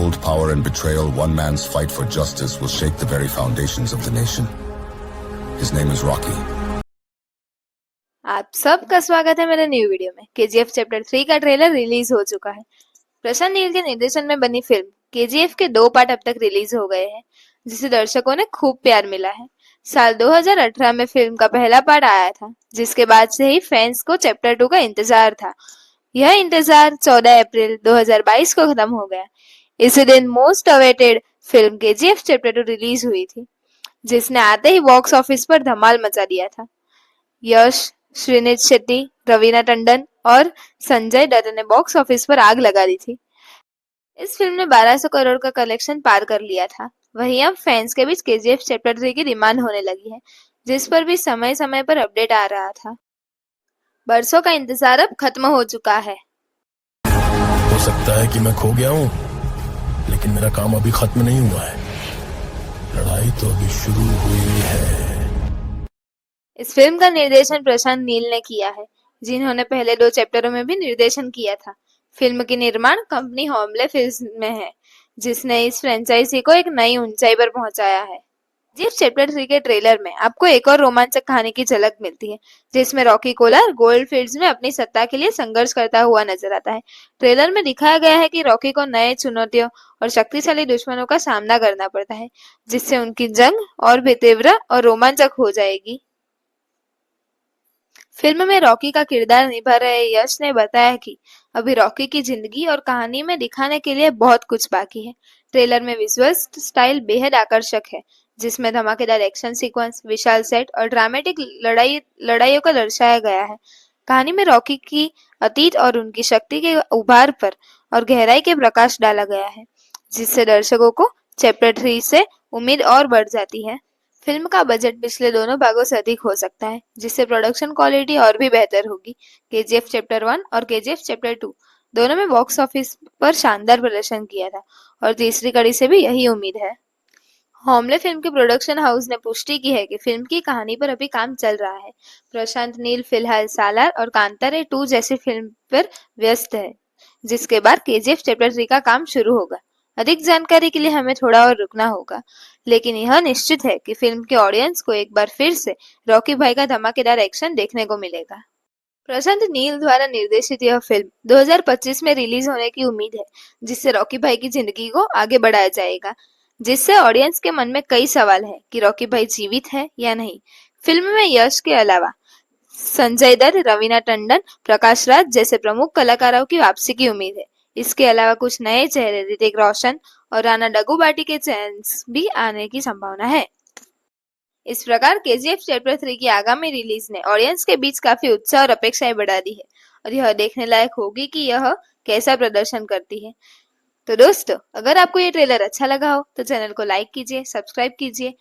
cold power and betrayal, one man's fight for justice will shake the very foundations of the nation. His name is Rocky. आप सबका स्वागत है मेरे new video में। KGF chapter 3 का trailer release हो चुका है। प्रशांत नील के निर्देशन में बनी फिल्म केजीएफ के 2 पार्ट अब तक रिलीज हो गए हैं, जिसे दर्शकों ने खूब प्यार मिला है। साल 2018 में फिल्म का पहला पार्ट आया था, जिसके बाद से ही फैंस को चैप्टर 2 का इंतजार था। यह इंतजार 14 अप्रैल 2022 को खत्म हो गया। इसी दिन most awaited film KGF chapter 2 release हुई थी, जिसने आते ही बॉक्स ऑफिस पर धमाल मचा दिया था। यश, श्रीनिधि शेट्टी, रवीना टंडन और संजय दत्त ने बॉक्स ऑफिस पर आग लगा दी थी। इस फिल्म ने 1200 करोड़ का कलेक्शन पार कर लिया था। वहीं अब फैंस के बीच केजीएफ चैप्टर 3 की डिमांड होने लगी है, जिस पर भी समय समय पर अपडेट आ रहा था। बरसों का इंतजार अब खत्म हो चुका है। हो सकता है कि मैं खो गया हूँ, लेकिन मेरा काम अभी खत्म नहीं हुआ है। लड़ाई तो अभी शुरू हुई है। इस फिल्म का निर्देशन प्रशांत नील ने किया है, जिन्होंने पहले 2 चैप्टरों में भी निर्देशन किया था। फिल्म की निर्माण कंपनी होमले फिल्म में है, जिसने इस फ्रेंचाइजी को एक नई ऊंचाई पर पहुंचाया है। जिस चैप्टर 3 के ट्रेलर में आपको एक और रोमांचक कहानी की झलक मिलती है, जिसमें रॉकी कोलार गोल्ड फील्ड्स में अपनी सत्ता के लिए संघर्ष करता हुआ नजर आता है। ट्रेलर में दिखाया गया है कि रॉकी को नए चुनौतियों और शक्तिशाली दुश्मनों का सामना करना पड़ता है, जिससे उनकी जंग और भी तीव्र और रोमांचक हो जाएगी। फिल्म में रॉकी का किरदार निभा रहे यश ने बताया कि अभी रॉकी की जिंदगी और कहानी में दिखाने के लिए बहुत कुछ बाकी है। ट्रेलर में विजुअल स्टाइल बेहद आकर्षक है, जिसमें धमाकेदार एक्शन सीक्वेंस, विशाल सेट और ड्रामेटिक लड़ाइयों को दर्शाया गया है। कहानी में रॉकी की अतीत और उनकी शक्ति के उभार पर और गहराई के प्रकाश डाला गया है, जिससे दर्शकों को चैप्टर 3 से उम्मीद और बढ़ जाती है। फिल्म का बजट पिछले दोनों भागों से अधिक हो सकता है, जिससे प्रोडक्शन क्वालिटी और भी बेहतर होगी। केजीएफ चैप्टर 1 और केजीएफ चैप्टर 2 दोनों में बॉक्स ऑफिस पर शानदार प्रदर्शन किया था और तीसरी कड़ी से भी यही उम्मीद है। होमले फिल्म के प्रोडक्शन हाउस ने पुष्टि की है कि फिल्म की कहानी पर अभी काम चल रहा है। प्रशांत नील फिलहाल सालार और कांतारे 2 जैसी फिल्म पर व्यस्त है, जिसके बाद केजीएफ चैप्टर 3 का काम शुरू होगा। अधिक जानकारी के लिए हमें थोड़ा और रुकना होगा, लेकिन यह निश्चित है कि फिल्म के ऑडियंस को एक बार फिर से रॉकी भाई का धमाकेदार एक्शन देखने को मिलेगा। प्रशांत नील द्वारा निर्देशित यह फिल्म 2025 में रिलीज होने की उम्मीद है, जिससे रॉकी भाई की जिंदगी को आगे बढ़ाया जाएगा, जिससे ऑडियंस के मन में कई सवाल है कि रॉकी भाई जीवित है या नहीं। फिल्म में यश के अलावा संजय दत्त, रवीना टंडन, प्रकाश राज जैसे प्रमुख कलाकारों की वापसी की उम्मीद है। इसके अलावा कुछ नए चेहरे ऋतिक रोशन और राणा डग्गुबाती के चांस भी आने की संभावना है। इस प्रकार केजीएफ चैप्टर 3 की आगामी रिलीज ने ऑडियंस के बीच काफी उत्साह और अपेक्षाएं बढ़ा दी है, और यह देखने लायक होगी कि यह कैसा प्रदर्शन करती है। तो दोस्तों, अगर आपको ये ट्रेलर अच्छा लगा हो तो चैनल को लाइक कीजिए, सब्सक्राइब कीजिए